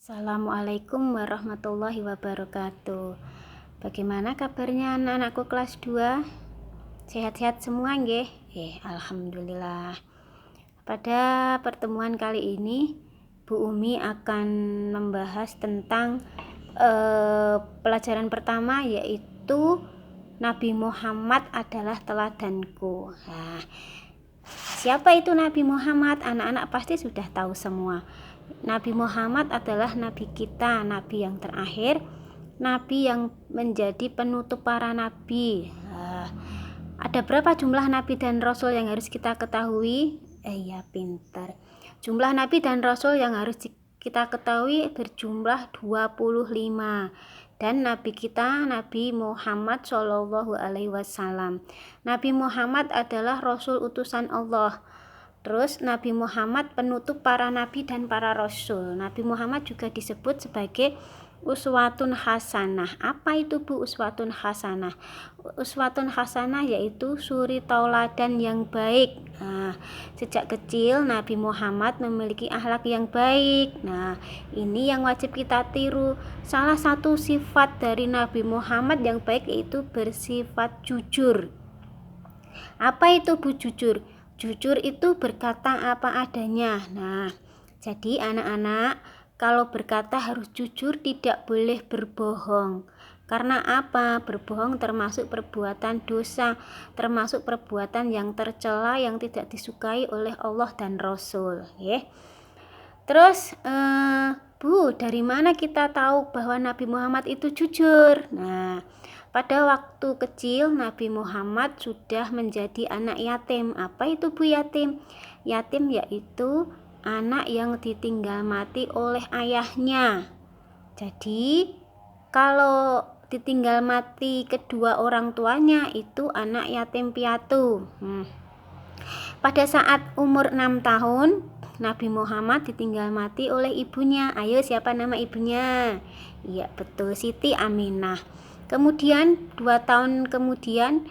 Assalamualaikum warahmatullahi wabarakatuh. Bagaimana kabarnya anak-anakku kelas 2? Sehat-sehat semua nggih? Alhamdulillah. Pada pertemuan kali ini Bu Umi akan membahas tentang pelajaran pertama, yaitu Nabi Muhammad adalah teladanku. Siapa itu Nabi Muhammad? Anak-anak pasti sudah tahu semua. Nabi Muhammad adalah nabi kita, nabi yang terakhir, nabi yang menjadi penutup para nabi. Ada berapa jumlah nabi dan rasul yang harus kita ketahui? Ya pintar. Jumlah nabi dan rasul yang harus kita ketahui berjumlah 25. Dan nabi kita Nabi Muhammad Shallallahu Alaihi Wasallam. Nabi Muhammad adalah rasul utusan Allah. Terus Nabi Muhammad penutup para nabi dan para rasul. Nabi Muhammad juga disebut sebagai uswatun hasanah. Apa itu Bu uswatun hasanah? Uswatun hasanah yaitu suri tauladan yang baik. Sejak kecil Nabi Muhammad memiliki akhlak yang baik. Ini yang wajib kita tiru. Salah satu sifat dari Nabi Muhammad yang baik yaitu bersifat jujur. Apa itu Bu jujur? Jujur itu berkata apa adanya. Jadi anak-anak, kalau berkata harus jujur, tidak boleh berbohong. Karena apa? Berbohong termasuk perbuatan dosa, termasuk perbuatan yang tercela, yang tidak disukai oleh Allah dan Rasul. Terus Bu, dari mana kita tahu bahwa Nabi Muhammad itu jujur? Pada waktu kecil Nabi Muhammad sudah menjadi anak yatim. Apa itu Bu yatim? Yatim yaitu anak yang ditinggal mati oleh ayahnya. Jadi kalau ditinggal mati kedua orang tuanya itu anak yatim piatu. Pada saat umur 6 tahun Nabi Muhammad ditinggal mati oleh ibunya. Ayo, siapa nama ibunya? Iya betul, Siti Aminah. Kemudian 2 tahun kemudian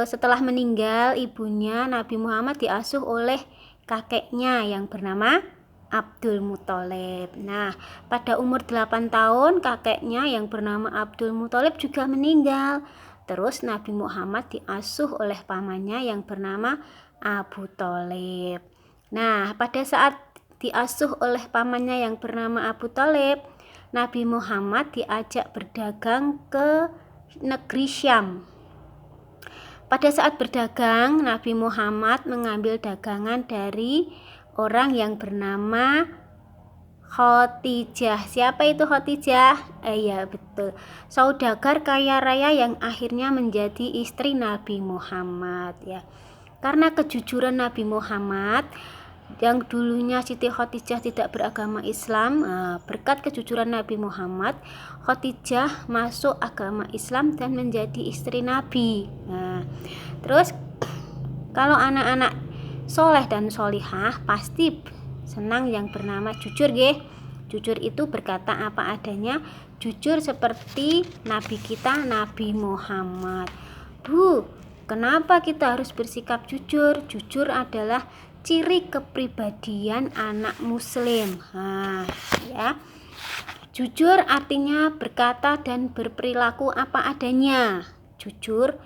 setelah meninggal ibunya, Nabi Muhammad diasuh oleh kakeknya yang bernama Abdul Muthalib. Pada umur 8 tahun kakeknya yang bernama Abdul Muthalib juga meninggal. Terus Nabi Muhammad diasuh oleh pamannya yang bernama Abu Thalib. Pada saat diasuh oleh pamannya yang bernama Abu Thalib, Nabi Muhammad diajak berdagang ke negeri Syam. Pada saat berdagang, Nabi Muhammad mengambil dagangan dari orang yang bernama Khadijah. Siapa itu Khadijah? Ya betul, saudagar kaya raya yang akhirnya menjadi istri Nabi Muhammad. Karena kejujuran Nabi Muhammad, yang dulunya Siti Khadijah tidak beragama Islam, berkat kejujuran Nabi Muhammad, Khadijah masuk agama Islam dan menjadi istri Nabi. Terus kalau anak-anak soleh dan solihah pasti senang yang bernama jujur nggih. Jujur itu berkata apa adanya, jujur seperti Nabi kita Nabi Muhammad. Bu, kenapa kita harus bersikap jujur? Jujur adalah ciri kepribadian anak muslim. Jujur artinya berkata dan berperilaku apa adanya. Jujur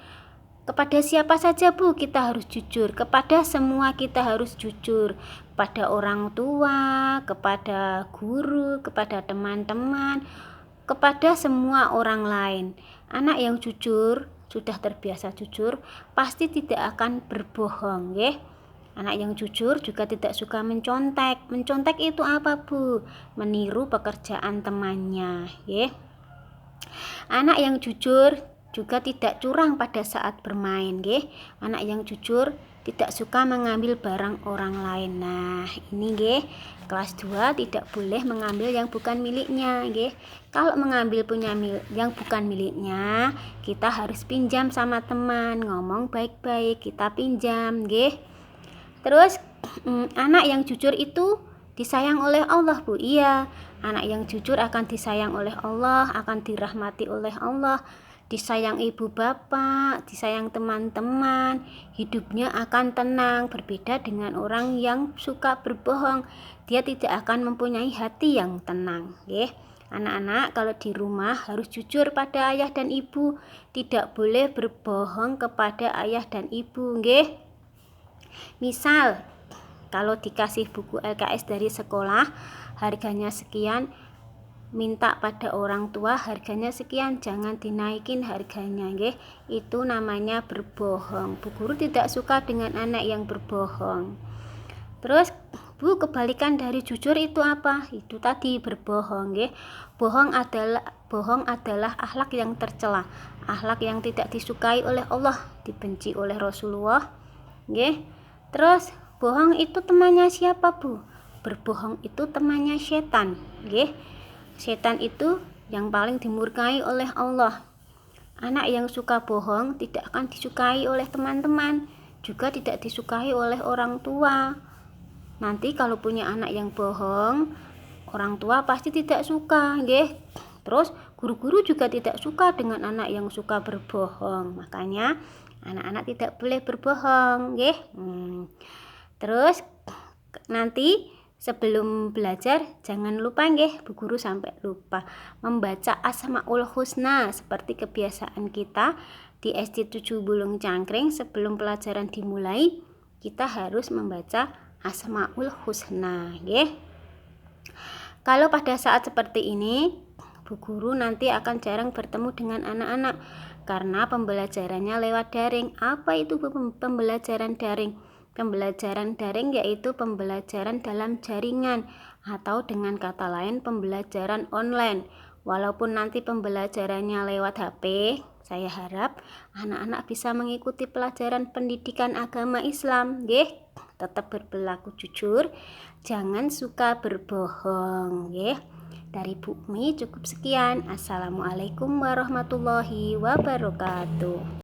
kepada siapa saja Bu kita harus jujur. Kepada semua kita harus jujur. Kepada orang tua, kepada guru, kepada teman-teman, kepada semua orang lain. Anak yang jujur, sudah terbiasa jujur, pasti tidak akan berbohong Anak yang jujur juga tidak suka mencontek. Mencontek itu apa Bu? Meniru pekerjaan temannya Anak yang jujur juga tidak curang pada saat bermain Anak yang jujur tidak suka mengambil barang orang lain. Ini kelas 2 tidak boleh mengambil yang bukan miliknya Kalau mengambil yang bukan miliknya, kita harus pinjam sama teman, ngomong baik-baik, kita pinjam Terus anak yang jujur itu disayang oleh Allah Bu. Iya, anak yang jujur akan disayang oleh Allah, akan dirahmati oleh Allah. disayang ibu bapak, disayang teman-teman, hidupnya akan tenang. Berbeda dengan orang yang suka berbohong, dia tidak akan mempunyai hati yang tenang. Nggih. Anak-anak, kalau di rumah harus jujur pada ayah dan ibu, tidak boleh berbohong kepada ayah dan ibu, nggih. Misal, kalau dikasih buku LKS dari sekolah harganya sekian, minta pada orang tua harganya sekian, jangan dinaikin harganya, nggih. Itu namanya berbohong. Bu guru tidak suka dengan anak yang berbohong. Terus, Bu, kebalikan dari jujur itu apa? Itu tadi berbohong, nggih. Bohong adalah akhlak yang tercela, akhlak yang tidak disukai oleh Allah, dibenci oleh Rasulullah, nggih. Terus, bohong itu temannya siapa, Bu? Berbohong itu temannya setan, nggih. Setan itu yang paling dimurkai oleh Allah. Anak yang suka bohong tidak akan disukai oleh teman-teman, juga tidak disukai oleh orang tua. Nanti kalau punya anak yang bohong, orang tua pasti tidak suka, nggih. Terus guru-guru juga tidak suka dengan anak yang suka berbohong. Makanya anak-anak tidak boleh berbohong, nggih. Terus nanti sebelum belajar jangan lupa, nggih, Bu guru sampai lupa membaca Asmaul Husna seperti kebiasaan kita di SD 7 Bulung Cangkring. Sebelum pelajaran dimulai, kita harus membaca Asmaul Husna, nggih. Kalau pada saat seperti ini, Bu guru nanti akan jarang bertemu dengan anak-anak karena pembelajarannya lewat daring. Apa itu pembelajaran daring? Pembelajaran daring yaitu pembelajaran dalam jaringan atau dengan kata lain pembelajaran online. Walaupun nanti pembelajarannya lewat HP, saya harap anak-anak bisa mengikuti pelajaran pendidikan agama Islam, nggih. Tetap berperilaku jujur, jangan suka berbohong, nggih. Dari Bu Mi cukup sekian. Assalamualaikum warahmatullahi wabarakatuh.